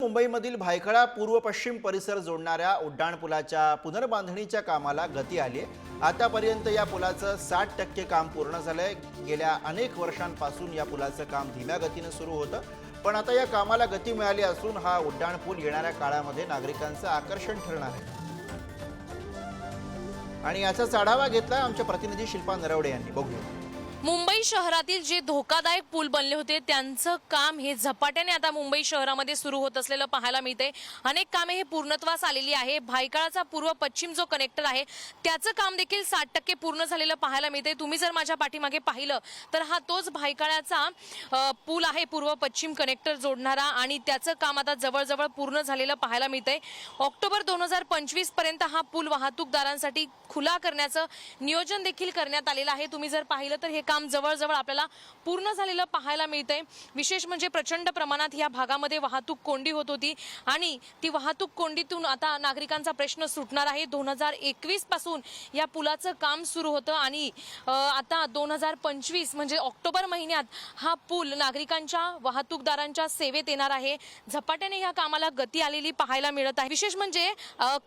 मुंबईमधील भायखळा पूर्व पश्चिम परिसर जोडणाऱ्या उड्डाणपुलाच्या पुनर्बांधणीच्या कामाला गती आली आहे। आतापर्यंत या पुलाचं 60% काम पूर्ण झालंय। गेल्या अनेक वर्षांपासून या पुलाचं काम धीम्या गतीने सुरू होतं, पण आता या कामाला गती मिळाली असून हा उड्डाणपूल येणाऱ्या काळामध्ये नागरिकांचं आकर्षण ठरणार आहे। आणि याचाच आढावा घेतला आमच्या प्रतिनिधी शिल्पा नरवडे यांनी। बघूया। मुंबई शहरातील जे धोकादायक पूल बनले होते त्यांचं काम हे झपाट्याने आता मुंबई शहरामध्ये सुरू होत असलेलं पाहायला मिळते। अनेक कामे हे पूर्णत्वास आलेली आहे। भायखळाचा पूर्व पश्चिम जो कनेक्टर आहे त्याचं काम देखील 60% पूर्ण झालेलं पाहायला मिळते। तुम्ही जर माझ्या पाठीमागे पाहिलं तर हा तोच भायखळाचा पूल आहे, पूर्व पश्चिम कनेक्टर जोडणारा, आणि त्याचं काम आता जवळजवळ पूर्ण झालेलं पाहायला मिळते। ऑक्टोबर 2025 पर्यंत हा पूल वाहतूकदारांसाठी खुला करण्याचं नियोजन देखील करण्यात आलेलं आहे। तुम्ही जर पाहिलं तर हे काम जवळजवळ आपल्याला पूर्ण झालेलं पाहायला मिळतंय। विशेष म्हणजे प्रचंड प्रमाणात या भागामध्ये वाहतूक कोंडी होत होती आणि ती वाहतूक कोंडीतून आता नागरिकांचा प्रश्न सुटणार आहे। 2021 पासून या पुलाचं काम सुरू होतं आणि आता 2025 म्हणजे ऑक्टोबर महिन्यात हा पूल नागरिकांच्या वाहतूकदारांच्या सेवेत येणार आहे। झपाट्याने या कामाला गती आलेली पाहायला मिळत आहे। विशेष म्हणजे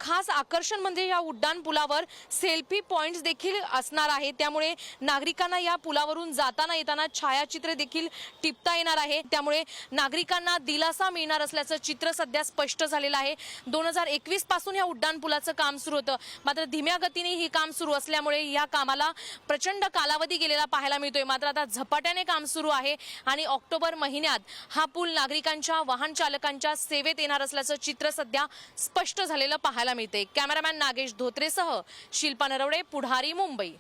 खास आकर्षण म्हणजे या उड्डाण पुलावर सेल्फी पॉइंट्स देखील असणार आहे, त्यामुळे नागरिकांना या पुलावरून जाताना येताना छायाचित्र देखील टिपता येणार आहे। त्यामुळे नागरिकांना दिलासा मिळणार असल्याचं चित्र सध्या स्पष्ट झालेलं आहे। 2021 पासून या उड्डाण पुलाचं काम सुरू होतं, मात्र धीम्या गतीने हे काम सुरू असल्यामुळे या कामाला प्रचंड कालावधी गेलेला पाहायला मिळतोय। मात्र आता झपाट्याने काम सुरू आहे आणि ऑक्टोबर महिन्यात हा पूल नागरिकांच्या वाहन चालकांच्या सेवेत येणार असल्याचं चित्र सध्या स्पष्ट झालेलं पाहायला मिळते। कॅमेरामॅन नागेश धोत्रेसह शिल्पा नरवडे, पुढारी, मुंबई।